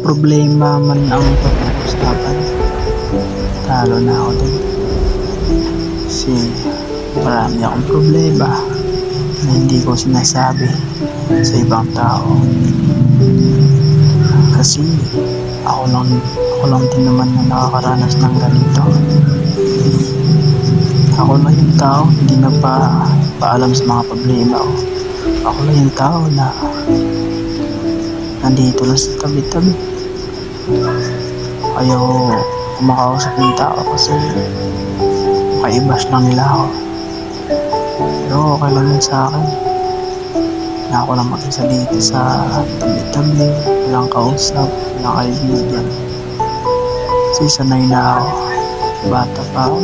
problema man ang pag-uusapan, talo na ako dun. Kasi marami akong problema na hindi ko sinasabi sa ibang tao. Kasi ako lang din naman na nakakaranas ng ganito. Ako lang yung tao hindi paalam sa mga problema ko. Ako lang yung tao na nandito lang sa tabi-tabi. Ayaw kumakausap ng tao kasi makaibash lang nila ako. Pero okay lang yun sa akin na ako lang mag-isa dito sa tabi-tabi, walang kausap, walang kaibigan. Kasi sanay na ako, bata pa ako.